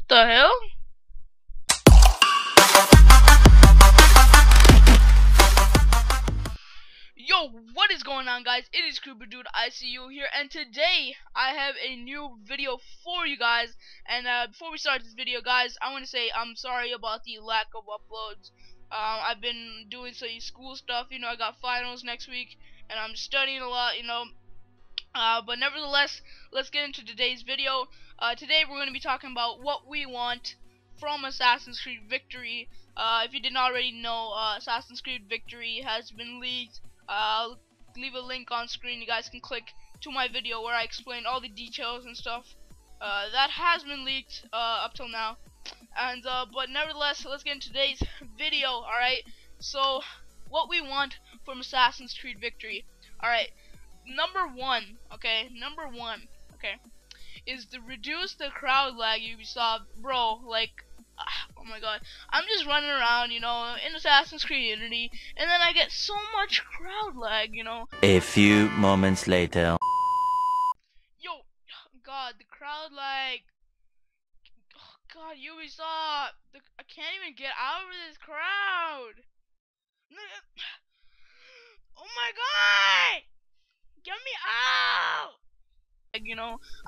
the hell? Yo, what is going on, guys? It is Coop Dude ICU here, and today I have a new video for you guys. And before we start this video, guys, I want to say I'm sorry about the lack of uploads. I've been doing some school stuff. I got finals next week, and I'm studying a lot. But nevertheless, let's get into today's video. Today we're going to be talking about what we want from Assassin's Creed Victory. If you didn't already know, Assassin's Creed Victory has been leaked. I'll leave a link on screen. You guys can click to my video where I explain all the details and stuff. That has been leaked up till now. And but nevertheless, let's get into today's video. Alright, so what we want from Assassin's Creed Victory. Alright, number one, is to reduce the crowd lag Ubisoft. Bro, like, oh my god, I'm just running around, in Assassin's Creed Unity, and then I get so much crowd lag, A few moments later. Yo, god, the crowd lag. Oh god, Ubisoft, I can't even get out of this crowd. Oh my god, get me out.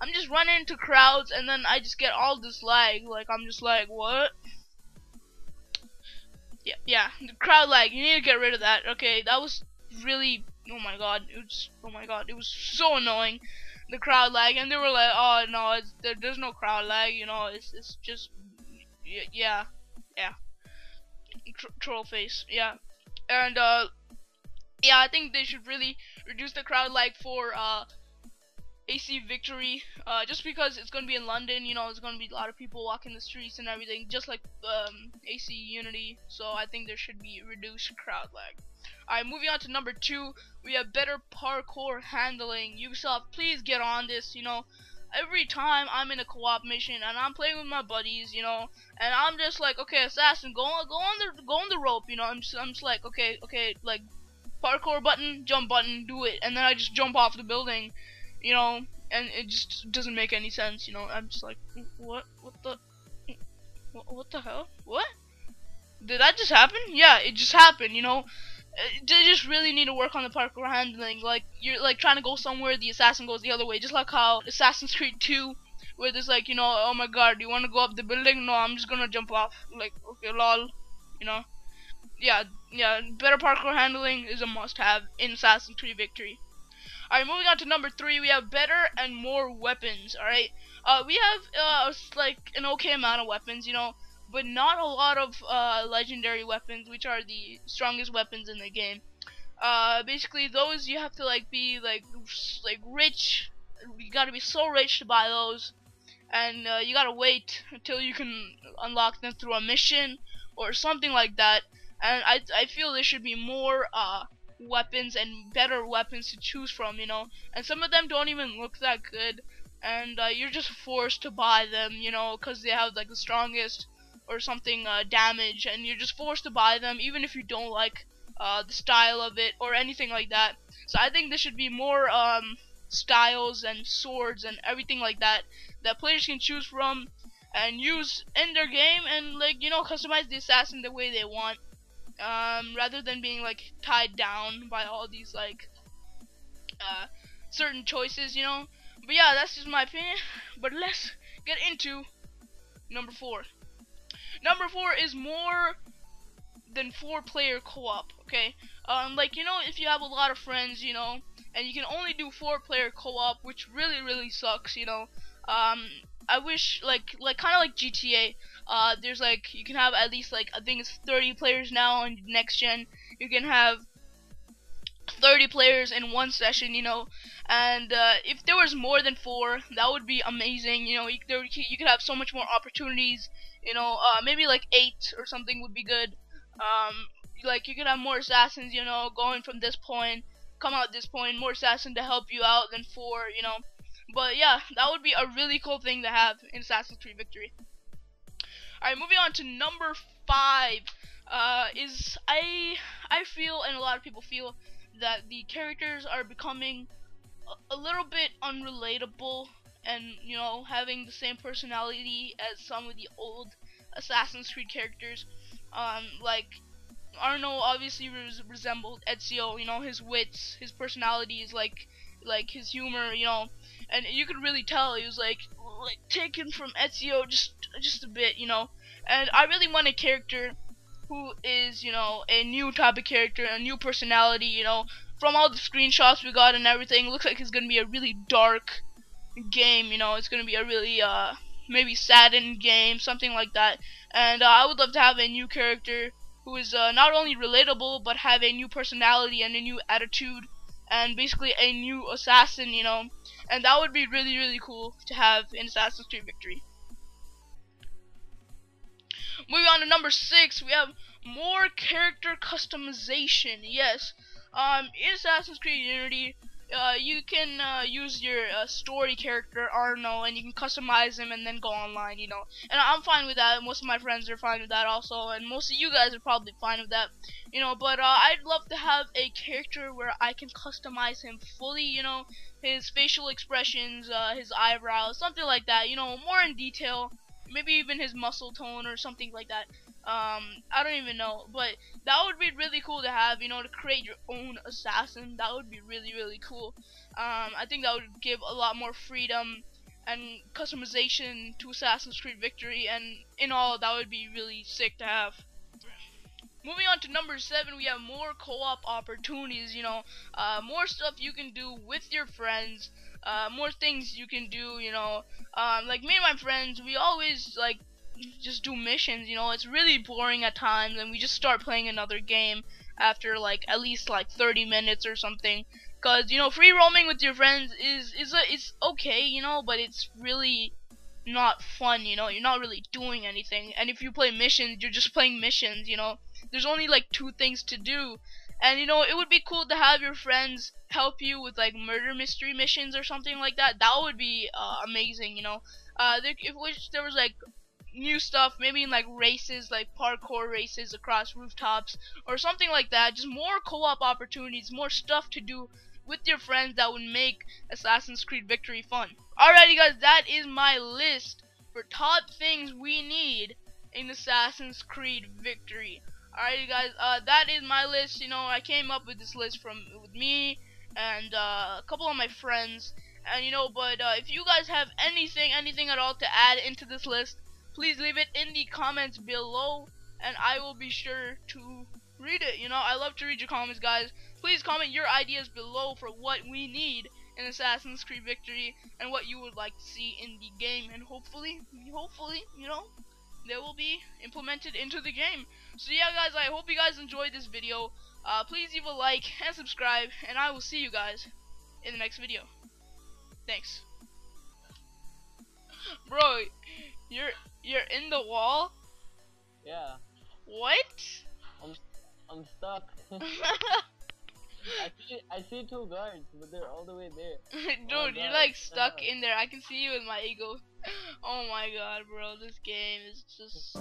I'm just running into crowds, and then I just get all this lag. Like, I'm just like, what? Yeah, the crowd lag. You need to get rid of that. Okay, that was really, oh my god, it was so annoying, the crowd lag. And they were like, oh no, there's no crowd lag. It's just, yeah, troll face. Yeah, and yeah, I think they should really reduce the crowd lag for AC Victory, just because it's gonna be in London. There's gonna be a lot of people walking the streets and everything, just like AC Unity. So I think there should be reduced crowd lag. Alright, moving on to number 2, we have better parkour handling. Ubisoft, please get on this. Every time I'm in a co-op mission and I'm playing with my buddies, and I'm just like, okay, assassin, go on the rope. I'm just like, okay, like, parkour button, jump button, do it, and then I just jump off the building. And it just doesn't make any sense. I'm just like, what the hell? What? Did that just happen? Yeah, it just happened. They just really need to work on the parkour handling. Like, you're like trying to go somewhere, the assassin goes the other way, just like how Assassin's Creed 2, where there's like, oh my god, do you want to go up the building? No, I'm just gonna jump off. Like, okay, lol. Yeah, better parkour handling is a must-have in Assassin's Creed Victory. Alright, moving on to number 3, we have better and more weapons. Alright, we have like an okay amount of weapons, but not a lot of legendary weapons, which are the strongest weapons in the game. Basically, those you have to like be like rich. You gotta be so rich to buy those, and you gotta wait until you can unlock them through a mission or something like that. And I feel there should be more weapons and better weapons to choose from, and some of them don't even look that good, and you're just forced to buy them, because they have like the strongest or something damage, and you're just forced to buy them even if you don't like the style of it or anything like that. So I think there should be more styles and swords and everything like that players can choose from and use in their game, and like, customize the assassin the way they want. Rather than being like tied down by all these like certain choices, But yeah, that's just my opinion. But let's get into number 4. Number 4 is more than 4-player co-op. Okay, like, if you have a lot of friends, and you can only do 4-player co-op, which really sucks. I wish like kind of like GTA. There's like, you can have at least like, I think it's 30 players now on next gen. You can have 30 players in one session, and if there was more than 4, that would be amazing. You could have so much more opportunities. Maybe like 8 or something would be good. Like, you could have more assassins, going from this point, come out this point, more assassin to help you out than 4, But yeah, that would be a really cool thing to have in Assassin's Creed Victory. Alright, moving on to number 5, is I feel, and a lot of people feel, that the characters are becoming a little bit unrelatable and you know, having the same personality as some of the old Assassin's Creed characters. Like Arno obviously resembled Ezio. You know, his wits, his personality is like his humor. You know, and you could really tell he was like taken from Ezio just a bit. You know, and I really want a character who is, you know, a new type of character, a new personality. You know, from all the screenshots we got and everything, it looks like it's gonna be a really dark game. You know, it's gonna be a really maybe saddened game, something like that. And I would love to have a new character who is not only relatable but have a new personality and a new attitude and basically a new assassin. You know, and that would be really cool to have in Assassin's Creed Victory. Moving on to number 6, we have more character customization. Yes, in Assassin's Creed Unity, you can use your story character Arno, and you can customize him and then go online. You know, and I'm fine with that. Most of my friends are fine with that also, and most of you guys are probably fine with that. You know, but I'd love to have a character where I can customize him fully. You know, his facial expressions, his eyebrows, something like that. You know, more in detail. Maybe even his muscle tone or something like that. I don't even know, but that would be really cool to have. You know, to create your own assassin. That would be really cool. I think that would give a lot more freedom and customization to Assassin's Creed Victory, and in all, that would be really sick to have. Moving on to number 7, we have more co-op opportunities. You know, more stuff you can do with your friends. More things you can do. You know, like me and my friends, we always like just do missions. You know, it's really boring at times, and we just start playing another game after like at least like 30 minutes or something. Cause you know, free roaming with your friends it's okay. You know, but it's really not fun. You know, you're not really doing anything. And if you play missions, you're just playing missions. You know, there's only like 2 things to do. And you know, it would be cool to have your friends help you with like murder mystery missions or something like that. That would be amazing. You know, if there was like new stuff, maybe in like races, like parkour races across rooftops or something like that. Just more co-op opportunities, more stuff to do with your friends that would make Assassin's Creed Victory fun. Alrighty guys, that is my list for top things we need in Assassin's Creed Victory. Alrighty guys, that is my list. You know, I came up with this list with me and a couple of my friends. And you know, but if you guys have anything at all to add into this list, please leave it in the comments below, and I will be sure to read it. You know, I love to read your comments, guys. Please comment your ideas below for what we need in Assassin's Creed Victory and what you would like to see in the game, and hopefully, you know, they will be implemented into the game. So yeah guys, I hope you guys enjoyed this video. Please leave a like and subscribe, and I will see you guys in the next video. Thanks. Bro, you're in the wall? Yeah. What? I'm stuck. I see 2 guards, but they're all the way there. Dude, Oh you're God, like stuck in there. I can see you with my ego. Oh my god, bro, this game is just